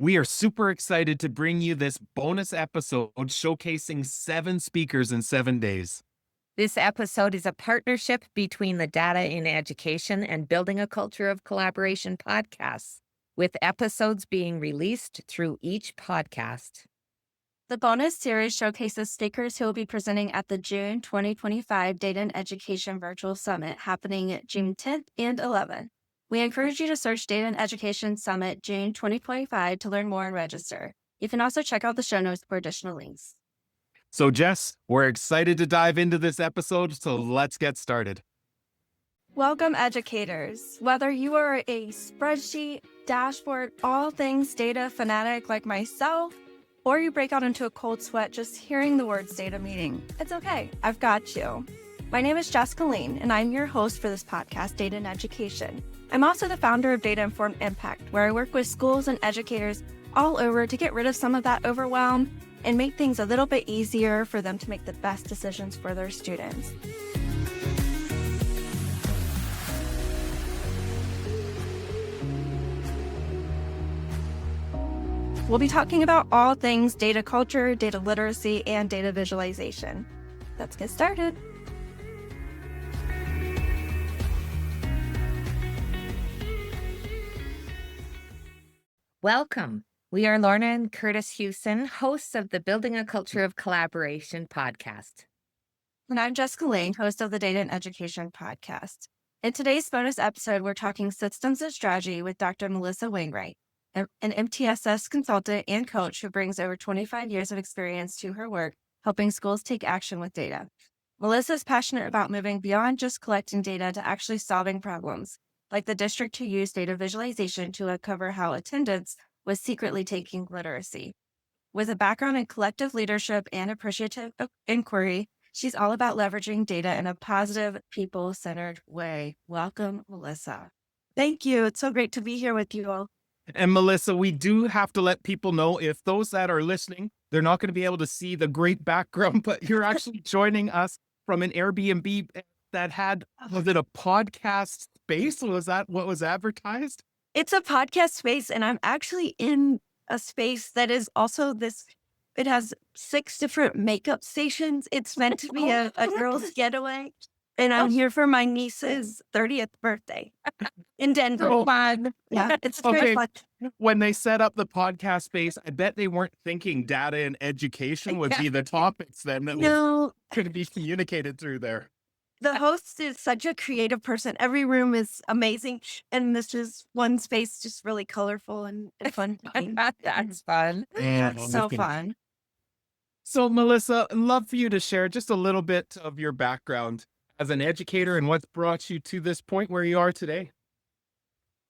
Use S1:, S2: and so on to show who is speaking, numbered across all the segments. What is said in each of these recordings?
S1: We are super excited to bring you this bonus episode showcasing 7 speakers in 7 days.
S2: This episode is a partnership between the Data in Education and Building a Culture of Collaboration podcasts, with episodes being released through each podcast.
S3: The bonus series showcases speakers who will be presenting at the June 2025 Data and Education Virtual Summit happening June 10th and 11th. We encourage you to search Data and Education Summit June 2025 to learn more and register. You can also check out the show notes for additional links.
S1: So, Jess, we're excited to dive into this episode, so let's get started.
S3: Welcome, educators. Whether you are a spreadsheet, dashboard, all things data fanatic like myself, or you break out into a cold sweat just hearing the words data meeting, it's okay. I've got you. My name is Jessica Lane, and I'm your host for this podcast, Data and Education. I'm also the founder of Data Informed Impact, where I work with schools and educators all over to get rid of some of that overwhelm and make things a little bit easier for them to make the best decisions for their students. We'll be talking about all things data culture, data literacy, and data visualization. Let's get started.
S2: Welcome. We are Lorna and Curtis Hewson, hosts of the Building a Culture of Collaboration podcast.
S3: And I'm Jessica Lane, host of the Data and Education podcast. In today's bonus episode, we're talking systems and strategy with Dr. Melissa Wainwright, an MTSS consultant and coach who brings over 25 years of experience to her work, helping schools take action with data. Melissa is passionate about moving beyond just collecting data to actually solving problems, like the district who used data visualization to uncover how attendance was secretly taking literacy. With a background in collective leadership and appreciative inquiry, she's all about leveraging data in a positive, people-centered way. Welcome, Melissa. Thank you. It's so great to be here with you all.
S1: And Melissa, we do have to let people know, if those that are listening, they're not going to be able to see the great background, but you're actually joining us from an Airbnb that had, was it a podcast space? Was that what was advertised?
S3: It's a podcast space, and I'm actually in a space that is also it has 6 different makeup stations. It's meant to be a girl's getaway. And I'm here for my niece's 30th birthday in Denver.
S1: Oh,
S3: fun. Yeah, it's very fun.
S1: When they set up the podcast space, I bet they weren't thinking data and education would be the topics then that was going to be communicated through there.
S3: The host is such a creative person. Every room is amazing. And this is one space just really colorful and fun.
S2: That's fun.
S3: That's so fun.
S1: So, Melissa, I'd love for you to share just a little bit of your background as an educator and what's brought you to this point where you are today.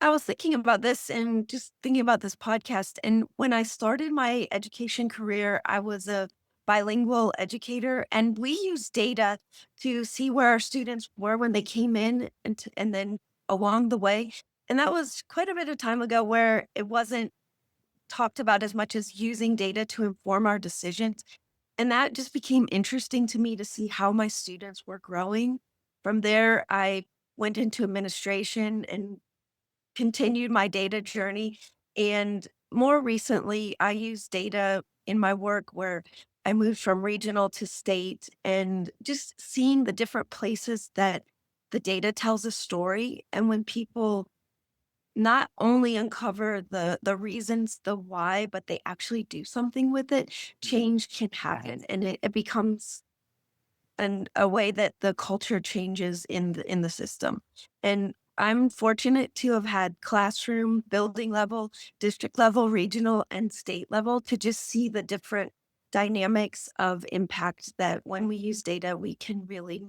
S3: I was thinking about this and just thinking about this podcast. And when I started my education career, I was a bilingual educator, and we used data to see where our students were when they came in and then along the way. And that was quite a bit of time ago, where it wasn't talked about as much as using data to inform our decisions. And that just became interesting to me to see how my students were growing. From there, I went into administration and continued my data journey. And more recently, I use data in my work where I moved from regional to state, and just seeing the different places that the data tells a story. And when people not only uncover the reasons, the why, but they actually do something with it, change can happen. And it becomes a way that the culture changes in the system. And I'm fortunate to have had classroom, building level, district level, regional, and state level to just see the different dynamics of impact that when we use data, we can really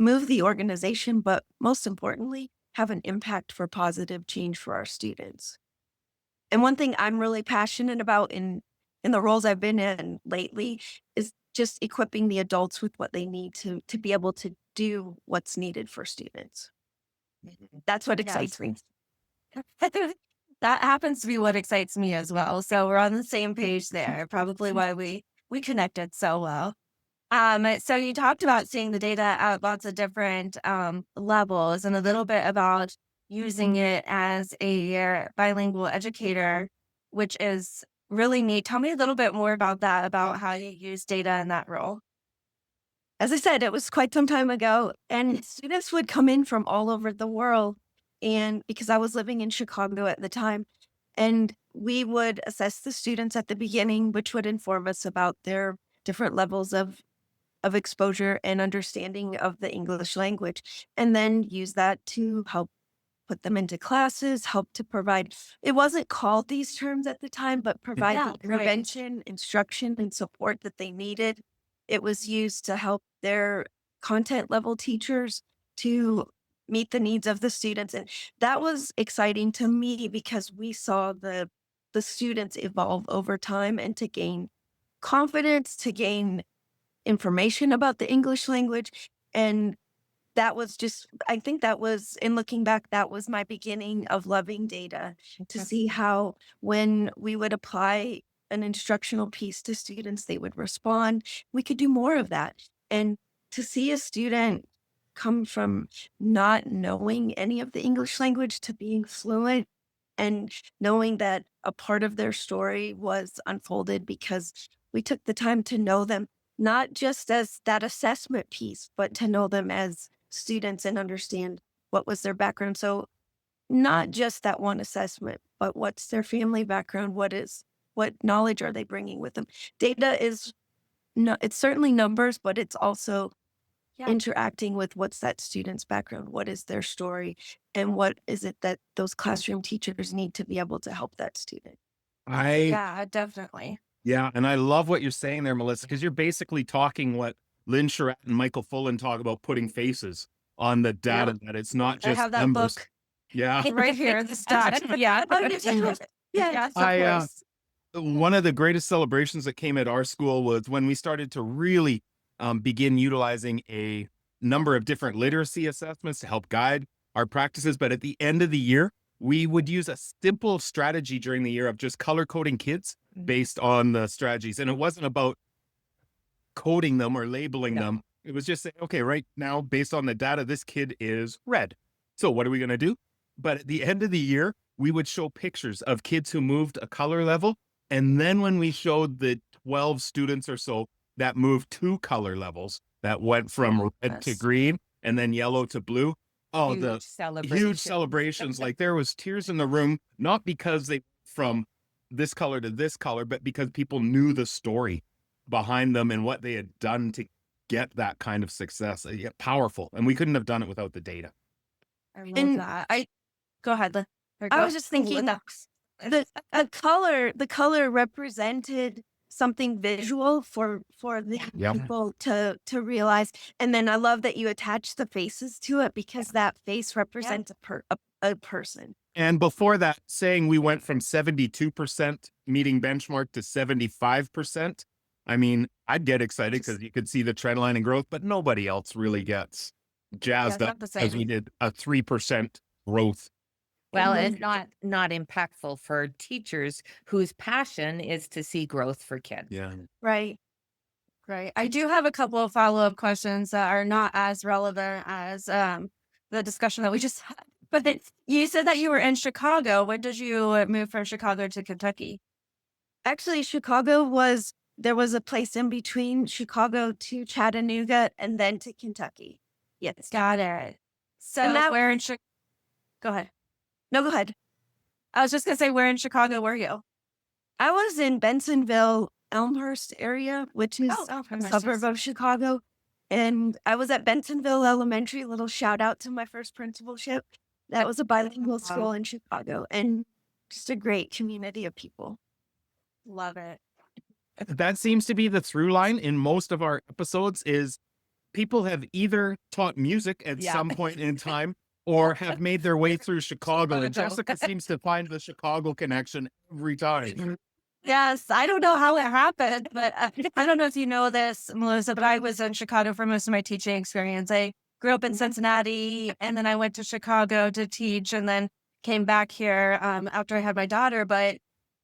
S3: move the organization, but most importantly, have an impact for positive change for our students. And one thing I'm really passionate about in the roles I've been in lately is just equipping the adults with what they need to be able to do what's needed for students. That's what excites me. That happens to be what excites me as well. So we're on the same page there, probably why we connected so well. So you talked about seeing the data at lots of different levels, and a little bit about using it as a bilingual educator. which is really neat. Tell me a little bit more about that, about how you use data in that role. As I said, it was quite some time ago, and students would come in from all over the world. And because I was living in Chicago at the time, and we would assess the students at the beginning, which would inform us about their different levels of exposure and understanding of the English language, and then use that to help put them into classes, help to provide, it wasn't called these terms at the time, but provide
S2: Yeah,
S3: the
S2: right.
S3: intervention, instruction, and support that they needed. It was used to help their content level teachers to meet the needs of the students. And that was exciting to me because we saw the students evolve over time and to gain confidence, to gain information about the English language. And that was just, I think that was, in looking back, that was my beginning of loving data, to see how when we would apply an instructional piece to students, they would respond. We could do more of that. And to see a student come from not knowing any of the English language to being fluent and knowing that a part of their story was unfolded because we took the time to know them, not just as that assessment piece, but to know them as students and understand what was their background. So not just that one assessment, but what's their family background? What knowledge are they bringing with them? Data is no, it's certainly numbers, but it's also interacting with what's that student's background, what is their story, and what is it that those classroom teachers need to be able to help that student.
S1: I
S3: Definitely.
S1: Yeah, and I love what you're saying there, Melissa, because you're basically talking what Lynn Charette and Michael Fullen talk about, putting faces on the data, that it's not
S3: I
S1: just
S3: have that
S1: numbers.
S3: book
S1: Yeah.
S3: right here, the stats. Yeah. Yes, of
S1: I
S3: course.
S1: One of the greatest celebrations that came at our school was when we started to really begin utilizing a number of different literacy assessments to help guide our practices. But at the end of the year, we would use a simple strategy during the year of just color coding kids based on the strategies. And it wasn't about coding them or labeling them. It was just saying, okay, right now, based on the data, this kid is red. So what are we going to do? But at the end of the year, we would show pictures of kids who moved a color level. And then when we showed the 12 students or so that moved 2 color levels, that went from red to green and then yellow to blue. Oh, the huge celebrations. Like there was tears in the room, not because they from this color to this color, but because people knew the story behind them and what they had done to get that kind of success. Yeah, powerful. And we couldn't have done it without the data.
S3: I love that. Go ahead, Lynn. I was just thinking the color represented something visual for the people to realize. And then I love that you attach the faces to it because that face represents a person.
S1: And before that, saying we went from 72% meeting benchmark to 75%. I mean, I'd get excited because you could see the trend line and growth, but nobody else really gets jazzed up as we did a 3% growth.
S2: Well, it's not impactful for teachers whose passion is to see growth for kids.
S1: Yeah.
S3: Right. I do have a couple of follow-up questions that are not as relevant as the discussion that we just had. But you said that you were in Chicago. When did you move from Chicago to Kentucky? Actually, there was a place in between Chicago to Chattanooga and then to Kentucky. Yes. Got it. So where in Chicago? Go ahead. No, go ahead. I was just going to say, where in Chicago were you? I was in Bensonville, Elmhurst area, which is a suburb of Chicago. And I was at Bensonville Elementary. Little shout out to my first principalship. That was a bilingual school in Chicago and just a great community of people. Love it.
S1: That seems to be the through line in most of our episodes is people have either taught music at some point in time or have made their way through Chicago. And Jessica seems to find the Chicago connection every time.
S3: Yes, I don't know how it happened, but I don't know if you know this, Melissa, but I was in Chicago for most of my teaching experience. I grew up in Cincinnati, and then I went to Chicago to teach, and then came back here after I had my daughter. But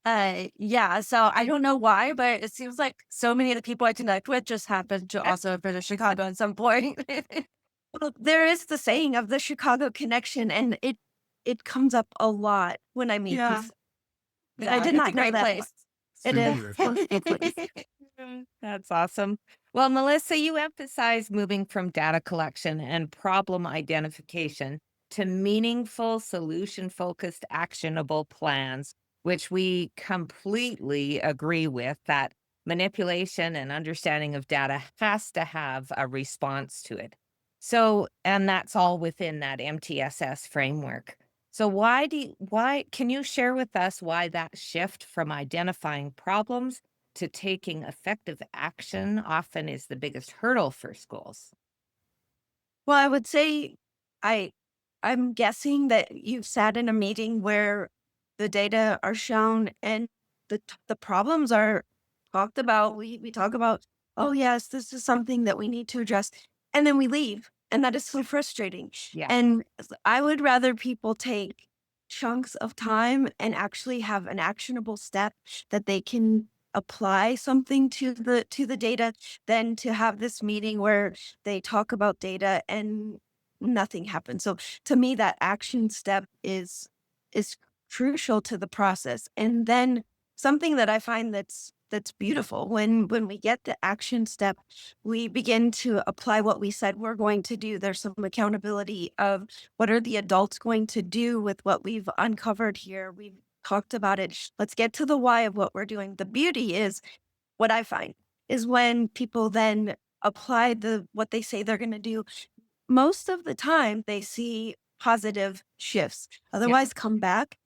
S3: so I don't know why, but it seems like so many of the people I connect with just happened to also have been to Chicago at some point. Well, there is the saying of the Chicago connection, and it comes up a lot when I meet people. I did
S2: it's
S3: not
S2: a
S3: know
S2: great
S3: that.
S2: place.
S3: It is.
S2: That's awesome. Well, Melissa, you emphasize moving from data collection and problem identification to meaningful, solution focused, actionable plans, which we completely agree with that manipulation and understanding of data has to have a response to it. So, and that's all within that MTSS framework. So why can you share with us why that shift from identifying problems to taking effective action often is the biggest hurdle for schools?
S3: Well, I would say I I'm guessing that you've sat in a meeting where the data are shown and the problems are talked about. We talk about, oh yes, this is something that we need to address, and then we leave, and that is so frustrating.
S2: Yeah.
S3: And I would rather people take chunks of time and actually have an actionable step that they can apply something to the data than to have this meeting where they talk about data and nothing happens. So to me, that action step is crucial to the process. And then something that I find that's beautiful when we get the action step, we begin to apply what we said we're going to do. There's some accountability of what are the adults going to do with what we've uncovered here. We've talked about it. Let's get to the why of what we're doing. The beauty is what I find is when people then apply what they say they're going to do, most of the time they see positive shifts.
S2: Yeah.
S3: Otherwise, come back,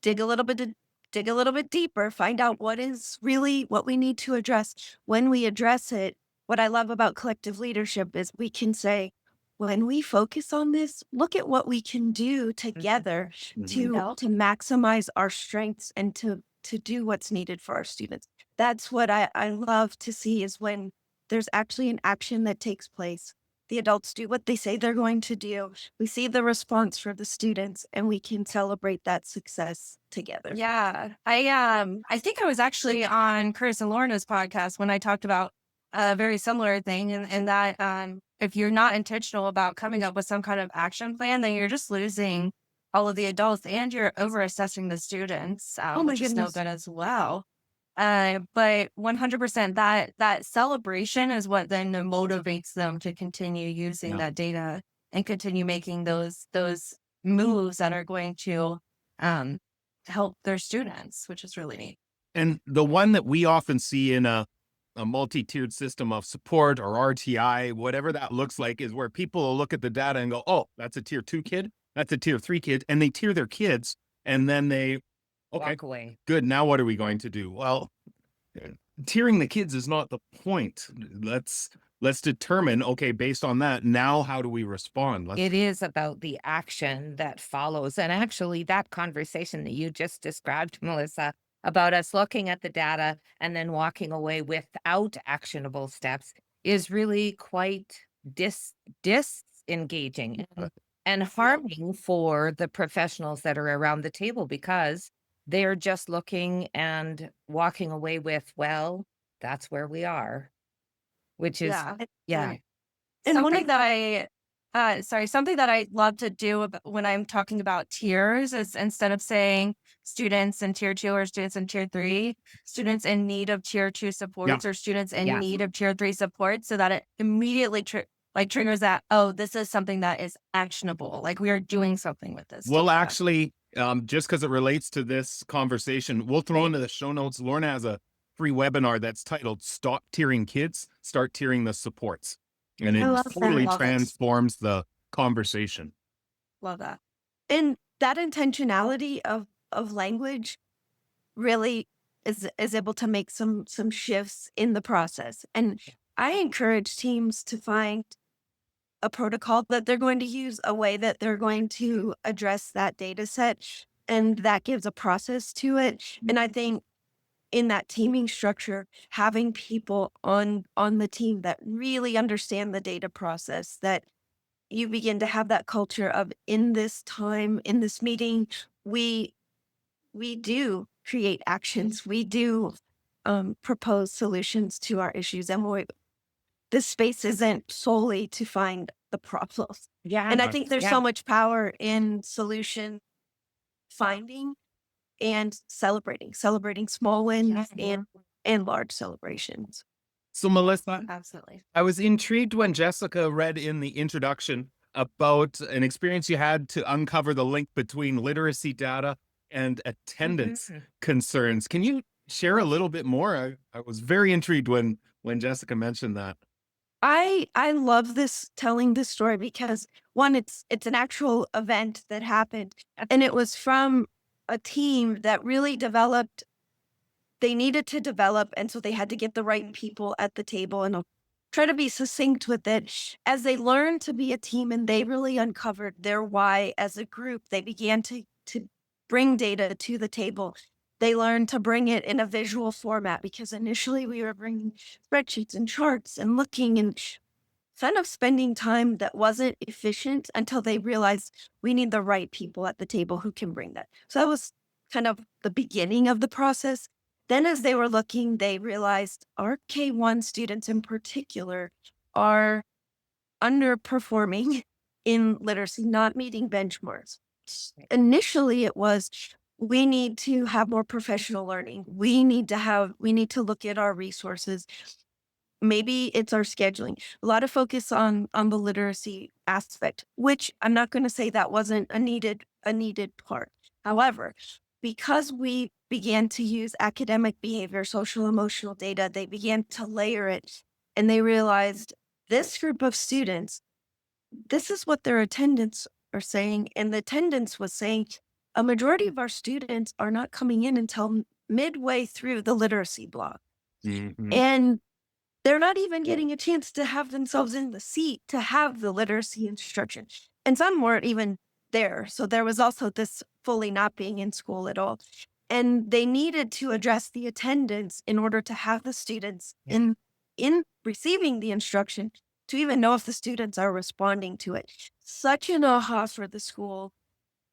S3: dig a little bit dig a little bit deeper, find out what is really what we need to address. When we address it, what I love about collective leadership is we can say, when we focus on this, look at what we can do together to maximize our strengths and to do what's needed for our students. That's what I love to see is when there's actually an action that takes place. The adults do what they say they're going to do. We see the response for the students and we can celebrate that success together.
S4: Yeah. I think I was actually on Chris and Lorna's podcast when I talked about a very similar thing and that if you're not intentional about coming up with some kind of action plan, then you're just losing all of the adults and you're over assessing the students,
S3: Oh my
S4: which is no
S3: goodness.
S4: good as well. But 100% that celebration is what then motivates them to continue using
S1: Yeah.
S4: that data and continue making those moves that are going to help their students, which is really neat.
S1: And the one that we often see in a multi-tiered system of support or RTI, whatever that looks like, is where people will look at the data and go, oh, that's a tier 2 kid, that's a tier 3 kid, and they tier their kids, and then they, okay,
S2: Walk away.
S1: good, now what are we going to do? Well, tiering the kids is not the point. Let's determine, okay, based on that, now how do we respond?
S2: It is about the action that follows. And actually, that conversation that you just described, Melissa, about us looking at the data and then walking away without actionable steps is really quite disengaging and harming for the professionals that are around the table because they're just looking and walking away with, well, that's where we are, which is,
S4: Yeah.
S2: yeah.
S3: And one
S4: Something
S3: of
S4: that something that I love to do when I'm talking about tiers is instead of saying students in tier 2 or students in tier 3, students in need of tier 2 supports or students in
S2: Yeah.
S4: need of tier 3 support so that it immediately triggers that, oh, this is something that is actionable. Like we are doing something with this.
S1: Well,
S4: data.
S1: actually, just because it relates to this conversation, we'll throw into the show notes. Lorna has a free webinar that's titled Stop Tiering Kids, Start Tiering the Supports. And
S3: I
S1: it
S3: love that.
S1: totally
S4: Love it.
S1: transforms the conversation.
S4: Love that.
S3: and that intentionality of language really is able to make some shifts in the process. And I encourage teams to find a protocol that they're going to use, a way that they're going to address that data set, and that gives a process to it. And I think in that teaming structure, having people on the team that really understand the data process, that you begin to have that culture of in this time, in this meeting, we do create actions, we do propose solutions to our issues, and this space isn't solely to find the problems.
S2: Yeah.
S3: And I think there's
S2: yeah.
S3: so much power in solution finding and celebrating small wins
S4: Yeah.
S3: and large celebrations.
S1: So, Melissa,
S4: Absolutely.
S1: I was intrigued when Jessica read in the introduction about an experience you had to uncover the link between literacy data and attendance
S2: Mhm.
S1: concerns. Can you share a little bit more? I was very intrigued when Jessica mentioned that.
S3: I love this telling this story because one, it's an actual event that happened, and it was from a team that really developed. They needed to develop, and so they had to get the right people at the table. And I'll try to be succinct with it. As they learned to be a team and they really uncovered their why as a group, they began to bring data to the table. They learned to bring it in a visual format because initially we were bringing spreadsheets and charts and looking and kind of spending time that wasn't efficient until they realized we need the right people at the table who can bring that. So that was kind of the beginning of the process. Then, as they were looking, they realized our K1 students in particular are underperforming in literacy, not meeting benchmarks. Initially, it was we need to have more professional learning. We need to look at our resources. Maybe it's our scheduling. A lot of focus on the literacy aspect, which I'm not going to say that wasn't a needed part. However, because we began to use academic behavior, social emotional data, they began to layer it and they realized this group of students, this is what their attendants are saying. And the attendance was saying a majority of our students are not coming in until midway through the literacy block.
S1: Mhm.
S3: And they're not even getting a chance to have themselves in the seat to have the literacy instruction. And some weren't even there. So there was also this fully not being in school at all. And they needed to address the attendance in order to have the students in receiving the instruction to even know if the students are responding to it. Such an aha for the school.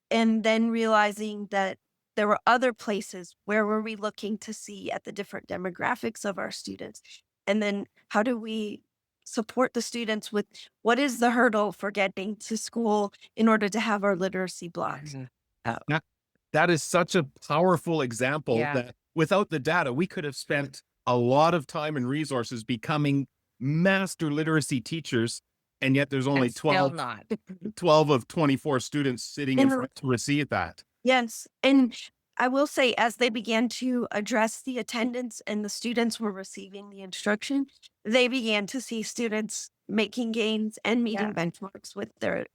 S3: And then realizing that there were other places where were we looking to see at the different demographics of our students, and then how do we support the students with what is the hurdle for getting to school in order to have our literacy blocks.
S2: Mhm.
S1: Now, that is such a powerful example
S2: Yeah.
S1: that without the data, we could have spent a lot of time and resources becoming master literacy teachers. And yet there's only
S2: And still
S1: 12,
S2: not.
S1: 12 of 24 students sitting in
S3: And
S1: front to receive that.
S3: yes, and I will say, as they began to address the attendance and the students were receiving the instruction, they began to see students making gains and meeting
S2: Yeah.
S3: benchmarks with their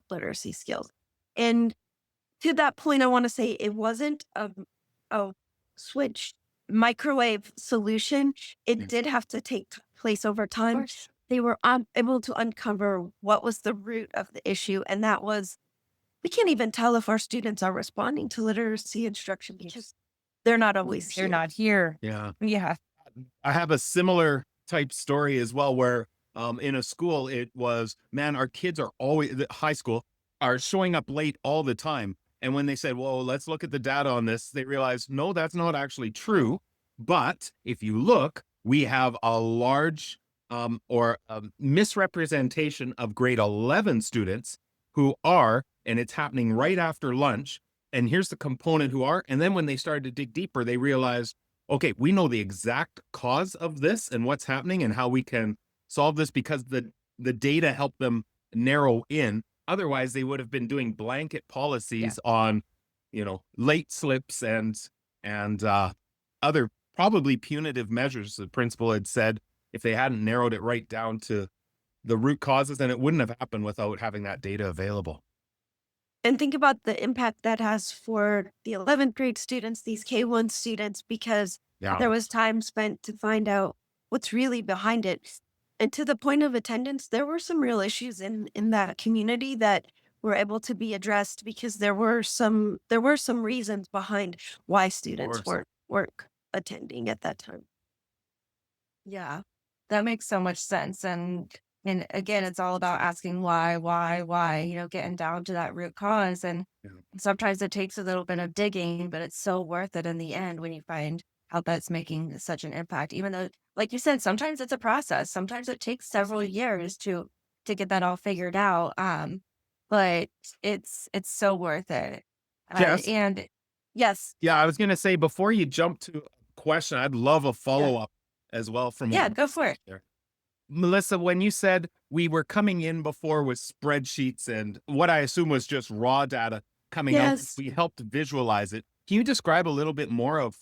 S3: literacy skills. And to that point, I want to say it wasn't a switch microwave solution. It
S1: Yeah.
S3: did have to take place over
S2: Of
S3: time.
S2: course.
S3: They were able to uncover what was the root of the issue, and that was we can't even tell if our students are responding to literacy instruction because they're not always
S2: They're
S3: here.
S2: not here.
S1: Yeah.
S2: Yeah.
S1: I have a similar type story as well, where in a school, it was, man, our kids are always, the high school, are showing up late all the time. And when they said, well, let's look at the data on this, they realized, no, that's not actually true. But if you look, we have a large or misrepresentation of grade 11 students who are, and it's happening right after lunch. And here's the component who are. And then when they started to dig deeper, they realized, okay, we know the exact cause of this and what's happening and how we can solve this because the data helped them narrow in. Otherwise, they would have been doing blanket policies on, late slips and other probably punitive measures. The principal had said if they hadn't narrowed it right down to the root causes, then it wouldn't have happened without having that data available.
S3: And think about the impact that has for the 11th grade students, these K1 students, because
S1: Yeah.
S3: there was time spent to find out what's really behind it. And to the point of attendance, there were some real issues in that community that were able to be addressed because there were some reasons behind why students
S1: course.
S3: weren't attending at that time.
S4: Yeah, that makes so much sense. And again, it's all about asking why, getting down to that root cause. And
S1: Yeah.
S4: sometimes it takes a little bit of digging, but it's so worth it in the end when you find how that's making such an impact. Even though, like you said, sometimes it's a process. Sometimes it takes several years to get that all figured out. But it's so worth it.
S1: Jess,
S4: And
S3: Yes.
S1: Yeah, I was going to say, before you jump to a question, I'd love a follow-up as well from
S4: Yeah,
S1: what
S4: go for it.
S1: there. Melissa, when you said we were coming in before with spreadsheets and what I assume was just raw data coming out,
S3: Yes.
S1: we helped visualize it. Can you describe a little bit more of,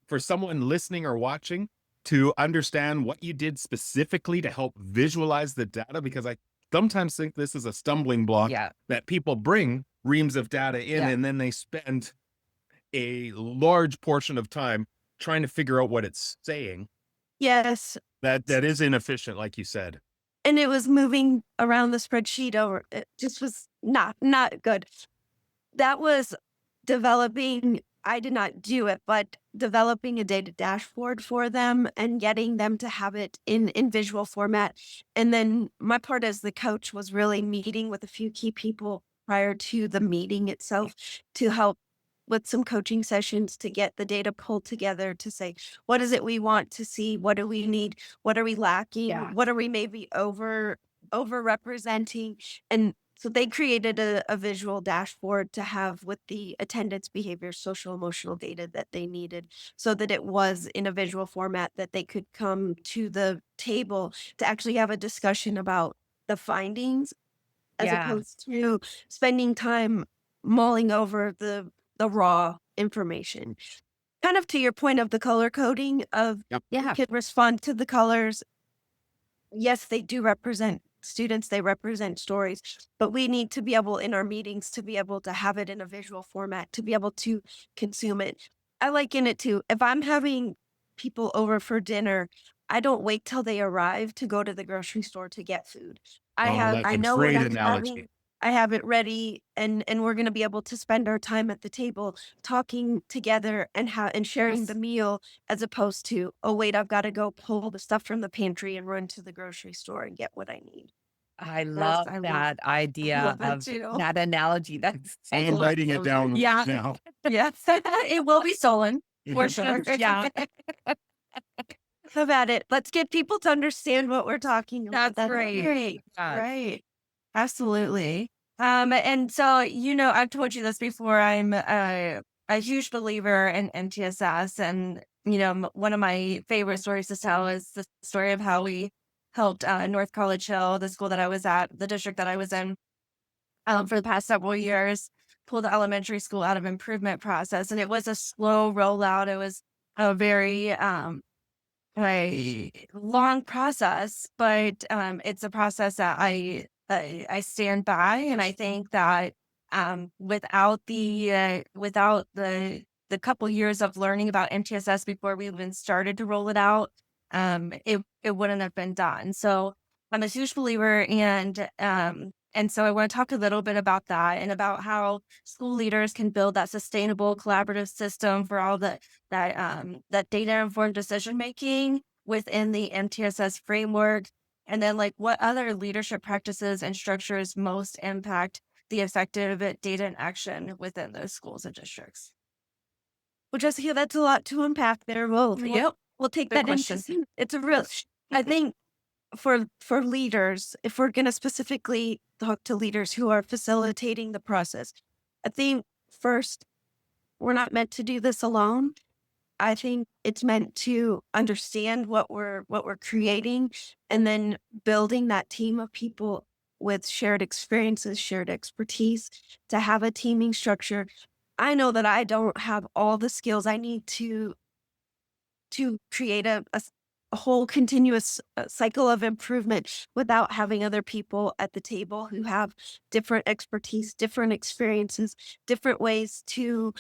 S1: for someone listening or watching, to understand what you did specifically to help visualize the data? Because I sometimes think this is a stumbling block
S2: Yeah.
S1: that people bring reams of data in
S2: Yeah.
S1: and then they spend a large portion of time trying to figure out what it's saying.
S3: Yes.
S1: That is inefficient, like you said.
S3: And it was moving around the spreadsheet over. It just was not good. That was developing. I did not do it, but developing a data dashboard for them and getting them to have it in visual format. And then my part as the coach was really meeting with a few key people prior to the meeting itself to help with some coaching sessions to get the data pulled together to say, what is it we want to see? What do we need? What are we lacking?
S2: Yeah.
S3: What are we maybe over representing? And so they created a visual dashboard to have with the attendance behavior, social emotional data that they needed so that it was in a visual format that they could come to the table to actually have a discussion about the findings as
S2: Yeah.
S3: opposed to spending time mulling over the raw information. Kind of to your point of the color coding of
S1: Yep.
S2: Yeah.
S3: could respond to the colors. Yes, they do represent students, they represent stories, but we need to be able in our meetings to be able to have it in a visual format, to be able to consume it. I liken it to if I'm having people over for dinner, I don't wait till they arrive to go to the grocery store to get food.
S1: That's
S3: I
S1: a
S3: know what
S1: great
S3: I'm
S1: analogy.
S3: having. I have it ready and we're going to be able to spend our time at the table talking together and sharing the meal as opposed to, oh, wait, I've got to go pull the stuff from the pantry and run to the grocery store and get what I need.
S2: I
S3: Yes,
S2: love
S3: I love,
S2: that
S3: I
S2: idea
S3: love it
S2: of
S3: too.
S2: that analogy. That's
S1: I'm writing it down
S4: Yeah.
S1: now.
S4: Yes. It will be stolen for sure.
S2: Yeah.
S3: Have at it. Let's get people to understand what we're talking about.
S4: That's great.
S3: great.
S2: Yeah.
S4: Right. Absolutely. And so, I've told you this before. I'm a huge believer in MTSS. And, one of my favorite stories to tell is the story of how we helped North College Hill, the school that I was at, the district that I was in, for the past several years, pull the elementary school out of improvement process. And it was a slow rollout. It was a very a long process, but it's a process that I stand by, and I think that without the couple years of learning about MTSS before we even started to roll it out, it wouldn't have been done. So I'm a huge believer, and so I want to talk a little bit about that and about how school leaders can build that sustainable collaborative system for all that data informed decision making within the MTSS framework. And then, like, what other leadership practices and structures most impact the effective data and action within those schools and districts?
S3: Well, Jessica, that's a lot to unpack there.
S4: Yep.
S3: We'll take
S4: Good
S3: that
S4: question.
S3: into it's a real I think for leaders, if we're gonna specifically talk to leaders who are facilitating the process, I think first, we're not meant to do this alone. I think it's meant to understand what we're creating and then building that team of people with shared experiences, shared expertise to have a teaming structure. I know that I don't have all the skills I need to create a whole continuous cycle of improvement without having other people at the table who have different expertise, different experiences, different ways to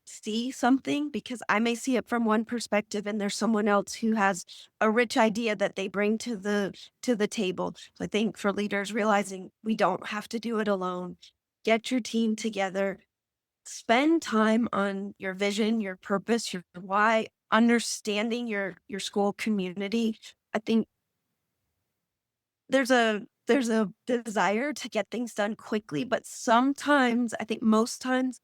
S3: see something because I may see it from one perspective and there's someone else who has a rich idea that they bring to the table. So I think for leaders realizing we don't have to do it alone. Get your team together. Spend time on your vision, your purpose, your why, understanding your school community. I think there's a desire to get things done quickly, but sometimes, I think most times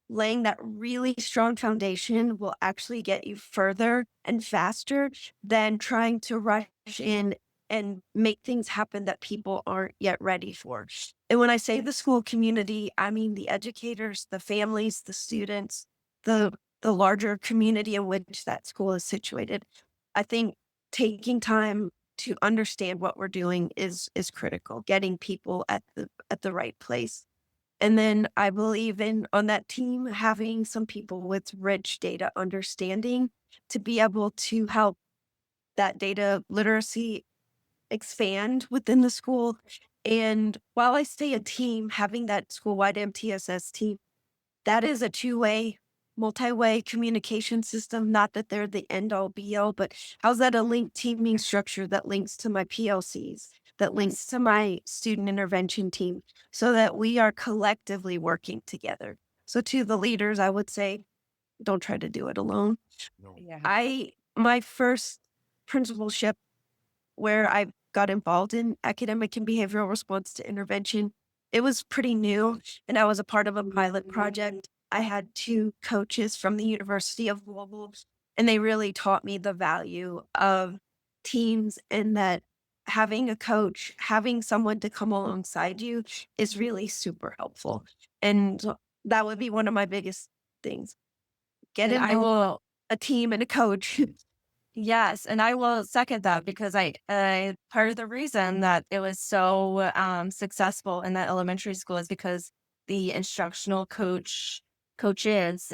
S3: laying that really strong foundation will actually get you further and faster than trying to rush in and make things happen that people aren't yet ready for. And when I say the school community, I mean the educators, the families, the students, the larger community in which that school is situated. I think taking time to understand what we're doing is critical, getting people at the right place. And then I believe in on that team having some people with rich data understanding to be able to help that data literacy expand within the school. And while I say a team, having that school-wide MTSS team, that is a two-way, multi-way communication system. Not that they're the end all be all, but how's that a linked teaming structure that links to my PLCs, that links to my student intervention team, so that we are collectively working together. So to the leaders, I would say, don't try to do it alone.
S1: No.
S2: Yeah.
S3: My first principalship where I got involved in academic and behavioral response to intervention, it was pretty new, and I was a part of a pilot project. I had two coaches from the University of Louisville, and they really taught me the value of teams and that having a coach, having someone to come alongside you is really super helpful. And that would be one of my biggest things. Get
S4: And I
S3: involved,
S4: will
S3: a team and a coach.
S4: Yes, and I will second that because I part of the reason that it was so successful in that elementary school is because the instructional coaches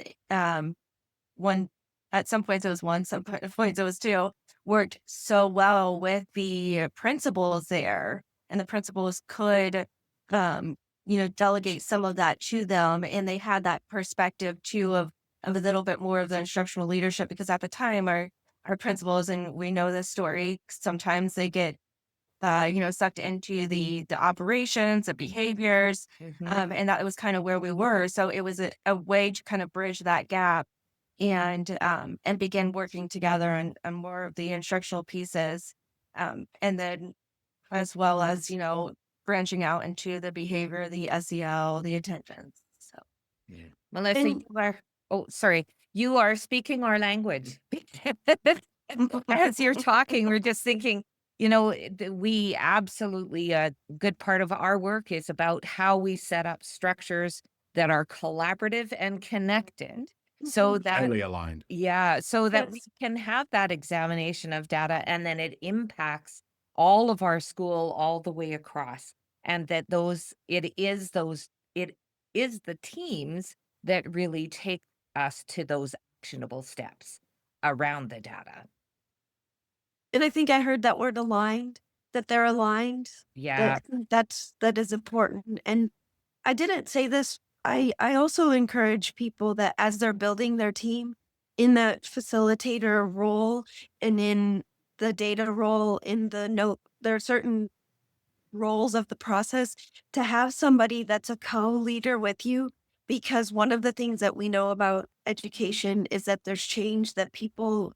S4: one at some points it was one, points it was two, worked so well with the principals there, and the principals could delegate some of that to them, and they had that perspective too of a little bit more of the instructional leadership because at the time our principals, and we know this story, sometimes they get sucked into the operations, the behaviors,
S2: Mhm.
S4: and that was kind of where we were. So it was a way to kind of bridge that gap and begin working together on more of the instructional pieces, and then as well as branching out into the behavior, the SEL, the attentions. So
S1: Yeah.
S2: Melissa,
S3: And
S2: you are, oh, sorry, you are speaking our language. As you're talking, we're just thinking, we absolutely, a good part of our work is about how we set up structures that are collaborative and connected so that,
S1: Highly aligned.
S2: yeah, so that we
S3: yes.
S2: can have that examination of data and then it impacts all of our school all the way across. And that it is the teams that really take us to those actionable steps around the data.
S3: And I think I heard that word aligned, that they're aligned,
S2: Yeah.
S3: that that is important. And I didn't say this. I also encourage people that as they're building their team in the facilitator role and in the data role, in the note, there are certain roles of the process to have somebody that's a co-leader with you, because one of the things that we know about education is that there's change, that people,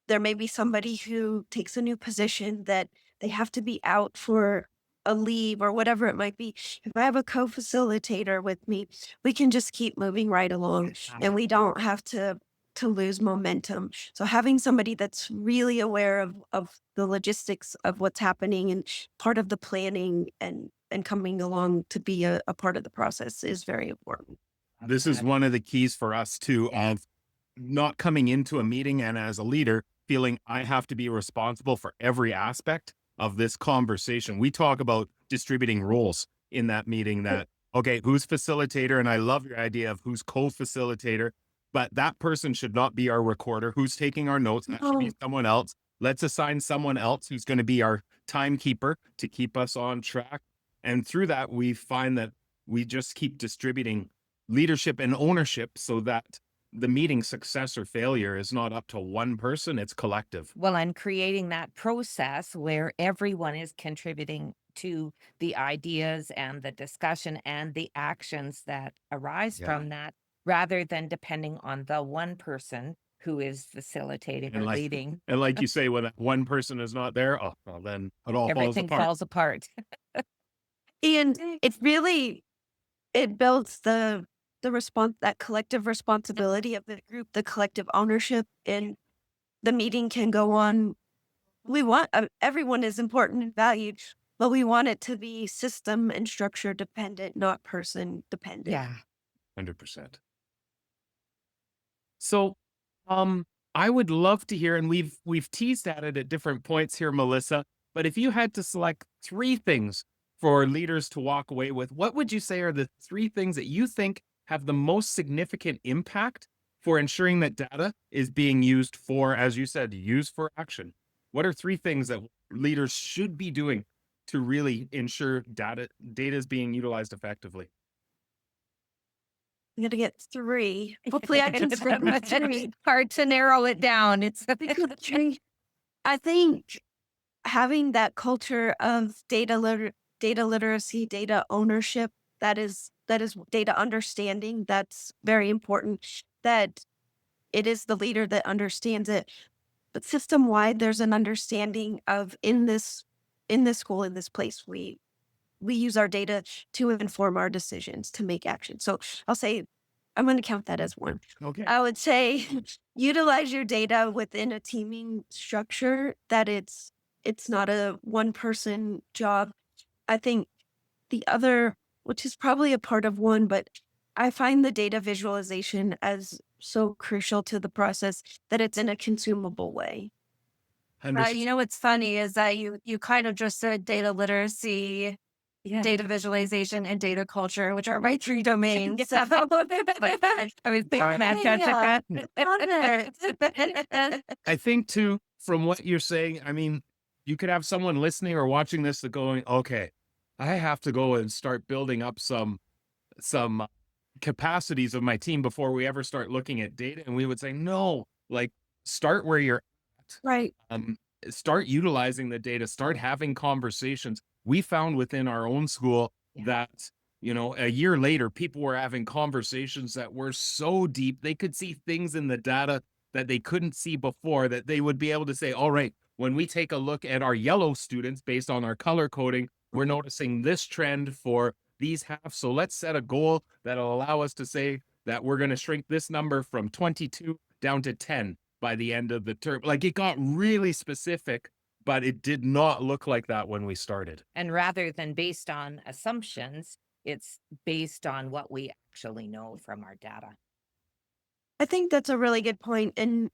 S3: there may be somebody who takes a new position that they have to be out for a leave or whatever it might be. If I have a co-facilitator with me, we can just keep moving right along and we don't have to lose momentum. So having somebody that's really aware of the logistics of what's happening and part of the planning and coming along to be a part of the process is very important.
S1: This is one of the keys for us too, of not coming into a meeting and as a leader feeling I have to be responsible for every aspect of this conversation. We talk about distributing roles in that meeting, that, okay, who's facilitator? And I love your idea of who's co-facilitator, but that person should not be our recorder. Who's taking our notes? That should be
S3: No.
S1: someone else. Let's assign someone else who's going to be our timekeeper to keep us on track. And through that, we find that we just keep distributing leadership and ownership so that the meeting success or failure is not up to one person, it's collective.
S2: Well, and creating that process where everyone is contributing to the ideas and the discussion and the actions that arise
S1: Yeah.
S2: from that, rather than depending on the one person who is facilitating
S1: And
S2: or
S1: like
S2: leading.
S1: and like you say, when that one person is not there, oh, well, then it all falls
S2: Everything
S1: apart.
S2: falls apart.
S3: And it really, it builds the response, that collective responsibility of the group, the collective ownership, and the meeting can go on. We want everyone is important and valued, but we want it to be system and structure dependent, not person dependent.
S2: Yeah.
S1: 100%. So, I would love to hear, and we've teased at it at different points here, Melissa. But if you had to select three things for leaders to walk away with, what would you say are the three things that you think have the most significant impact for ensuring that data is being used for, as you said, used for action? What are three things that leaders should be doing to really ensure data is being utilized effectively?
S3: I'm gonna get three. Hopefully, I can remember three.
S2: Hard to narrow it down. It's
S3: I think having that culture of data literacy, data ownership, that is data understanding. That's very important. That it is the leader that understands it. But system wide, there's an understanding of in this school, in this place, we use our data to inform our decisions, to make action. So I'll say I'm going to count that as one.
S1: Okay.
S3: I would say utilize your data within a teaming structure, that it's not a one person job. I think the other, which is probably a part of one, but I find the data visualization as so crucial to the process, that it's in a consumable way.
S4: You know what's funny is that you kind of just said data literacy,
S2: yeah.
S4: data visualization, and data culture, which are my three domains. So
S2: I was thinking that, Jessica.
S1: I think too, from what you're saying, I mean, you could have someone listening or watching this that going, okay, I have to go and start building up some capacities of my team before we ever start looking at data. And we would say, no, like start where you're at.
S3: Right.
S1: Start utilizing the data, start having conversations. We found within our own school that, a year later, people were having conversations that were so deep, they could see things in the data that they couldn't see before, that they would be able to say, all right, when we take a look at our yellow students based on our color coding, we're noticing this trend for these halves. So let's set a goal that'll allow us to say that we're going to shrink this number from 22 down to 10 by the end of the term. Like, it got really specific, but it did not look like that when we started.
S2: And rather than based on assumptions, it's based on what we actually know from our data.
S3: I think that's a really good point. And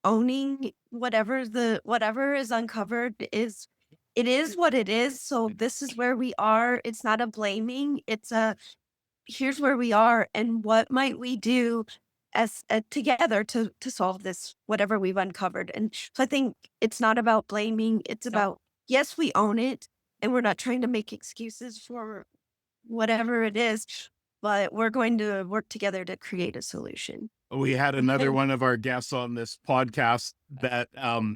S3: owning whatever is uncovered is what it is. So this is where we are. It's not a blaming. It's a here's where we are, and what might we do as together to solve this, whatever we've uncovered. And so I think it's not about blaming. It's about, yes, we own it, and we're not trying to make excuses for whatever it is, but we're going to work together to create a solution.
S1: We had another one of our guests on this podcast, that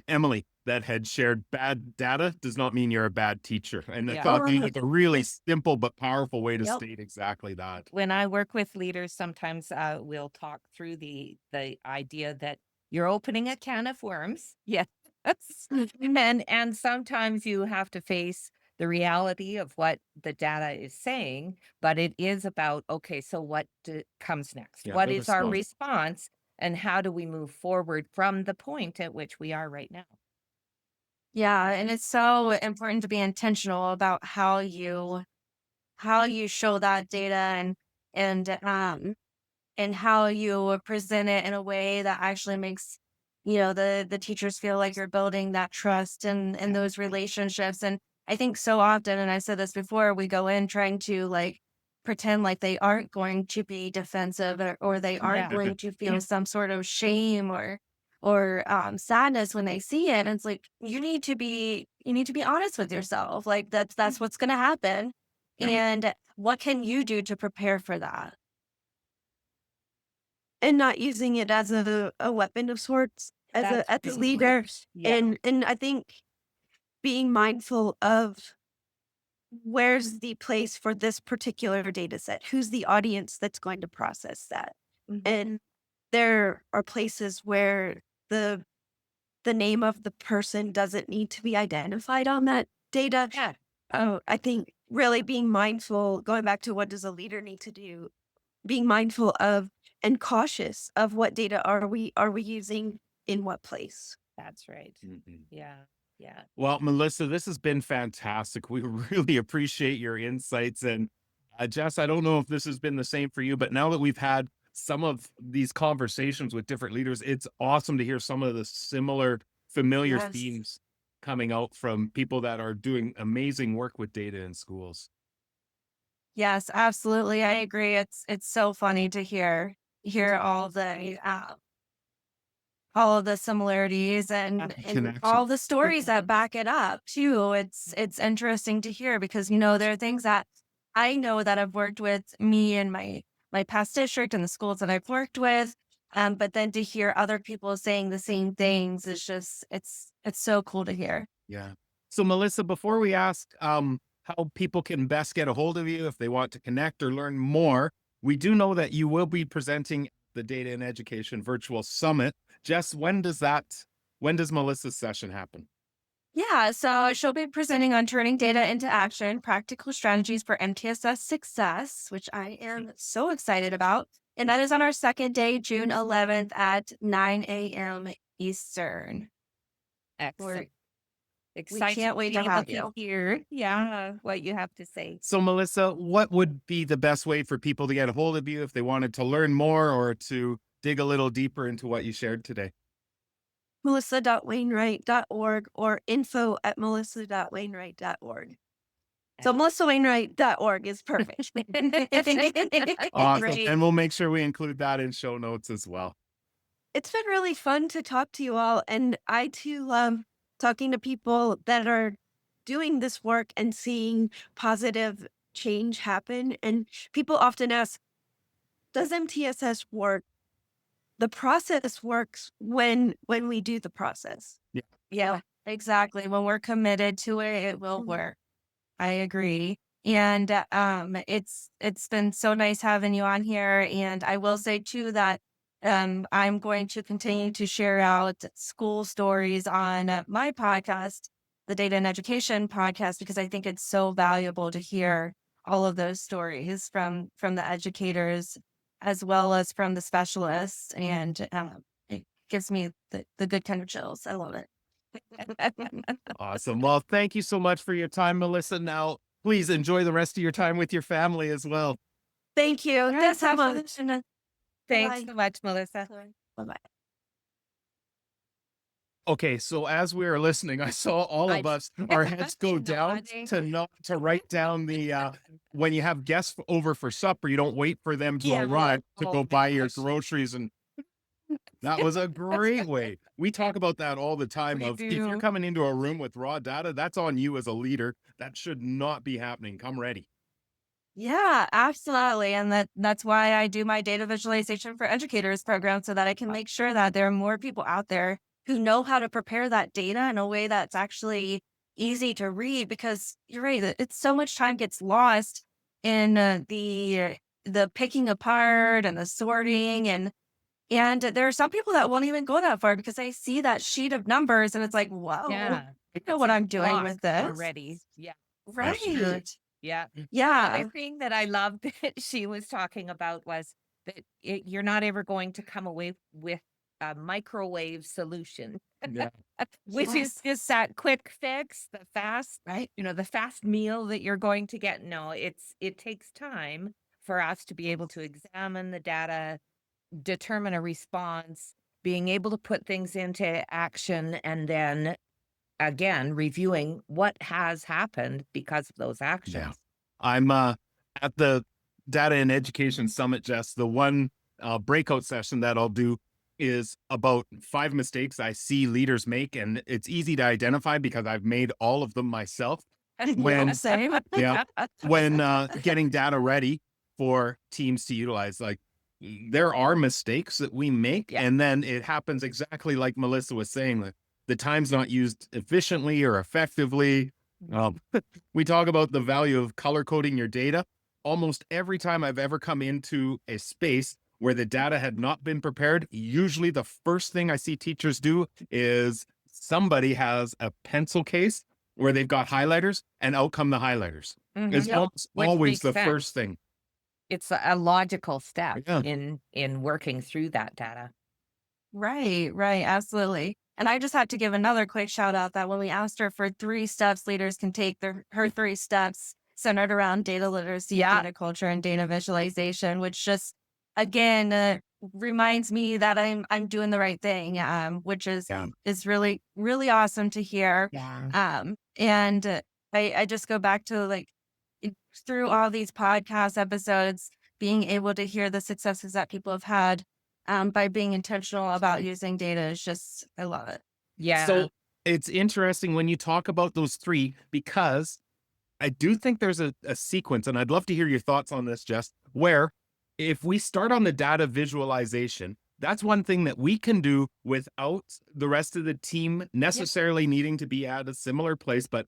S1: Emily, that had shared bad data does not mean you're a bad teacher. And I thought it was a really simple but powerful way to state exactly that.
S2: When I work with leaders, sometimes we'll talk through the idea that you're opening a can of worms. Yes. And sometimes you have to face the reality of what the data is saying, but it is about, okay, so what comes next?
S1: Yeah,
S2: What
S1: the
S2: is our
S1: response.
S2: response, and how do we move forward from the point at which we are right now?
S4: Yeah, and it's so important to be intentional about how you show that data, and how you present it in a way that actually makes the teachers feel like you're building that trust and those relationships. And I think so often, and I said this before, we go in trying to like pretend like they aren't going to be defensive, or they aren't going to feel some sort of shame or sadness when they see it. And it's like, you need to be honest with yourself. Like that's what's going to happen. And what can you do to prepare for that?
S3: And not using it as a weapon of sorts, as a leader. And I think being mindful of where's the place for this particular data set, who's the audience that's going to process that. And there are places where the name of the person doesn't need to be identified on that data. I think really being mindful, going back to what does a leader need to do, being mindful of and cautious of what data are we using in what place.
S2: That's right. Yeah.
S1: Well, Melissa, this has been fantastic. We really appreciate your insights. And Jess, I don't know if this has been the same for you, but now that we've had some of these conversations with different leaders, it's awesome to hear some of the similar, familiar
S4: Yes.
S1: themes coming out from people that are doing amazing work with data in schools.
S4: Yes, absolutely. I agree. It's so funny to hear all of the similarities and all
S1: Connection.
S4: the stories that back it up too. It's interesting to hear because there are things that I know that I've worked with me and my past district and the schools that I've worked with. But then to hear other people saying the same things is just it's so cool to hear.
S1: Yeah. So, Melissa, before we ask how people can best get a hold of you if they want to connect or learn more, we do know that you will be presenting the Data and Education Virtual Summit. Jess, when does Melissa's session happen?
S4: Yeah, so she'll be presenting on turning data into action, practical strategies for MTSS success, which I am so excited about. And that is on our second day, June 11th at 9 a.m. Eastern.
S2: Excellent.
S4: We
S2: Excited
S4: can't wait
S2: be
S4: to
S2: able
S4: have you.
S2: hear, what you have to say.
S1: So, Melissa, what would be the best way for people to get a hold of you if they wanted to learn more or to dig a little deeper into what you shared today?
S3: melissa.wainwright.org or info@melissa.wainwright.org. So melissawainwright.org is perfect.
S1: Awesome.
S2: Great.
S1: And we'll make sure we include that in show notes as well.
S3: It's been really fun to talk to you all. And I too love talking to people that are doing this work and seeing positive change happen. And people often ask, does MTSS work? The process works when we do the process.
S4: Yeah, exactly. When we're committed to it, it will work. I agree. And it's been so nice having you on here. And I will say too that I'm going to continue to share out school stories on my podcast, the Data and Education podcast, because I think it's so valuable to hear all of those stories from the educators as well as from the specialists. And it gives me the good kind of chills. I love it.
S1: Awesome. Well, thank you so much for your time, Melissa. Now, please enjoy the rest of your time with your family as well.
S3: Thank you.
S4: All right,
S3: Thanks so
S4: have fun.
S3: much.
S2: Thanks
S3: Bye.
S2: so much, Melissa.
S3: Bye-bye.
S1: Okay, so as we were listening, I saw all of us, our heads go down to write down the when you have guests over for supper, you don't wait for them to arrive to
S2: Oh
S1: go
S2: my
S1: buy your
S2: gosh.
S1: groceries. And that was a great way. We talk about that all the time
S2: We
S1: of if you're
S2: do.
S1: coming into a room with raw data, that's on you as a leader. That should not be happening. Come ready.
S4: Yeah, absolutely. And that's why I do my data visualization for educators program so that I can make sure that there are more people out there who know how to prepare that data in a way that's actually easy to read because you're right, it's so much time gets lost in the picking apart and the sorting and there are some people that won't even go that far because they see that sheet of numbers and it's like, whoa,
S2: Yeah.
S4: I know what I'm doing with this.
S2: Already. Yeah.
S4: Right.
S2: Yeah.
S4: Yeah.
S2: The thing that I loved that she was talking about was that you're not ever going to come away with a microwave solution,
S1: Yeah.
S2: which is just that quick fix, the fast,
S4: Right.
S2: the fast meal that you're going to get. No, it takes time for us to be able to examine the data, determine a response, being able to put things into action, and then again reviewing what has happened because of those actions.
S1: Yeah. I'm at the Data and Education Summit, Jess. The one breakout session that I'll do is about 5 mistakes I see leaders make. And it's easy to identify because I've made all of them myself. When
S4: Same.
S1: Yeah. When getting data ready for teams to utilize, like there are mistakes that we make,
S2: Yeah.
S1: and then it happens exactly like Melissa was saying, that the time's not used efficiently or effectively. We talk about the value of color coding your data. Almost every time I've ever come into a space where the data had not been prepared, usually the first thing I see teachers do is somebody has a pencil case where they've got highlighters, and out come the highlighters. It's
S2: Yep.
S1: almost
S2: Which
S1: always
S2: makes
S1: the
S2: sense.
S1: first thing.
S2: It's a logical step
S1: Yeah.
S2: in working through that data.
S4: Right, absolutely. And I just had to give another quick shout out that when we asked her for 3 steps leaders can take, her 3 steps centered around data literacy,
S2: Yeah.
S4: data culture, and data visualization, which just again, reminds me that I'm doing the right thing, which is really, really awesome to hear.
S2: Yeah.
S4: And I just go back to like through all these podcast episodes, being able to hear the successes that people have had by being intentional about using data is just, I love it.
S2: Yeah.
S1: So it's interesting when you talk about those three, because I do think there's a sequence, and I'd love to hear your thoughts on this, Jess, where if we start on the data visualization, that's one thing that we can do without the rest of the team necessarily needing to be at a similar place. But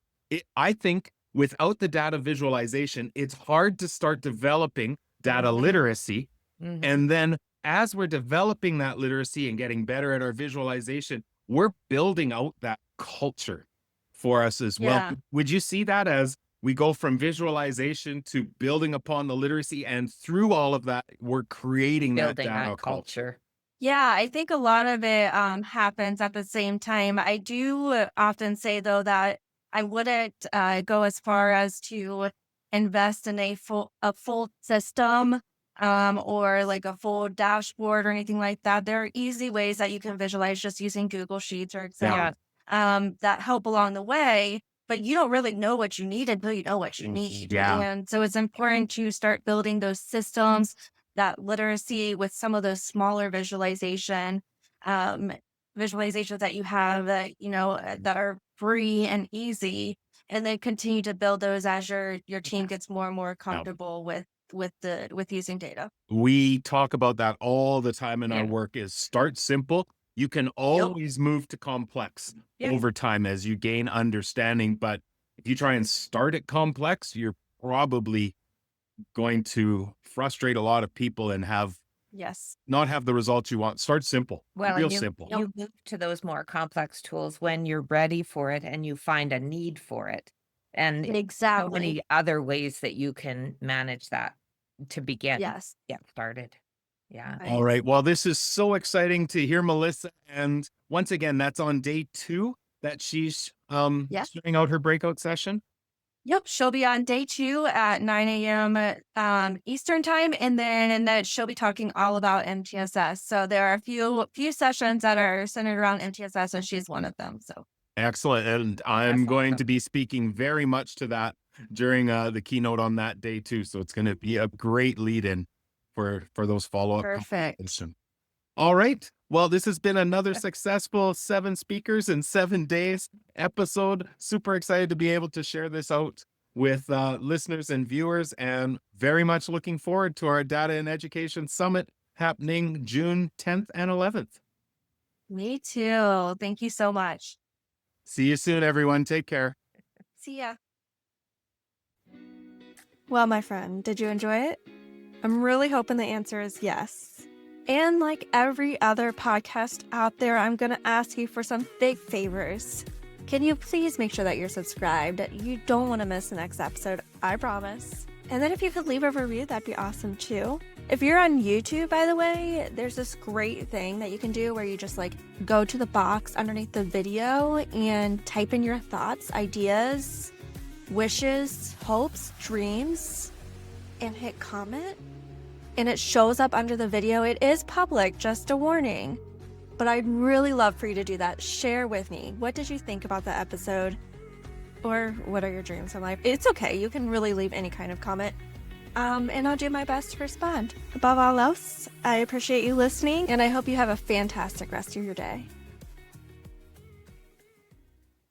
S1: I think without the data visualization, it's hard to start developing data literacy.
S2: Mhm.
S1: And then as we're developing that literacy and getting better at our visualization, we're building out that culture for us as well.
S4: Yeah.
S1: Would you see that as we go from visualization to building upon the literacy, and through all of that, we're creating that
S2: Building
S1: data
S2: that
S1: culture?
S2: culture.
S4: Yeah, I think a lot of it happens at the same time. I do often say, though, that I wouldn't go as far as to invest in a full system or like a full dashboard or anything like that. There are easy ways that you can visualize just using Google Sheets or Excel
S2: Yeah.
S4: that help along the way. But you don't really know what you need until you know what you need.
S1: Yeah.
S4: And so it's important to start building those systems, that literacy with some of those smaller visualizations that you have that, that are free and easy, and then continue to build those as your team gets more and more comfortable with using data.
S1: We talk about that all the time in our
S2: Yeah.
S1: work, is start simple. You can always move to complex
S2: Yeah.
S1: over time as you gain understanding. But if you try and start at complex, you're probably going to frustrate a lot of people and
S4: Yes.
S1: not have the results you want. Start simple,
S2: Well,
S1: real
S2: and
S1: simple.
S2: you move to those more complex tools when you're ready for it and you find a need for it. And so
S4: Exactly.
S2: many other ways that you can manage that to begin,
S4: Yes.
S2: get started. Yeah.
S1: All right. Well, this is so exciting to hear, Melissa. And once again, that's on day 2 that she's
S4: Yes.
S1: starting out her breakout session.
S4: Yep, she'll be on day 2 at 9 a.m. Eastern time, and then she'll be talking all about MTSS. So there are a few sessions that are centered around MTSS, and she's one of them. So
S1: Excellent. And I'm
S2: That's
S1: going
S2: awesome.
S1: to be speaking very much to that during the keynote on that day too. So it's going to be a great lead in for those follow-up
S4: perfect.
S1: conversations. All right. Well, this has been another successful 7 speakers in 7 days episode. Super excited to be able to share this out with listeners and viewers, and very much looking forward to our Data and Education Summit happening June 10th and 11th.
S4: Me too. Thank you so much.
S1: See you soon, everyone. Take care.
S4: See ya.
S5: Well, my friend, did you enjoy it? I'm really hoping the answer is yes. And like every other podcast out there, I'm going to ask you for some big favors. Can you please make sure that you're subscribed? You don't want to miss the next episode, I promise. And then if you could leave a review, that'd be awesome too. If you're on YouTube, by the way, there's this great thing that you can do where you just like go to the box underneath the video and type in your thoughts, ideas, wishes, hopes, dreams, and hit comment. And it shows up under the video. It is public, just a warning. But I'd really love for you to do that. Share with me. What did you think about the episode? Or what are your dreams in life? It's okay. You can really leave any kind of comment. And I'll do my best to respond. Above all else, I appreciate you listening, and I hope you have a fantastic rest of your day.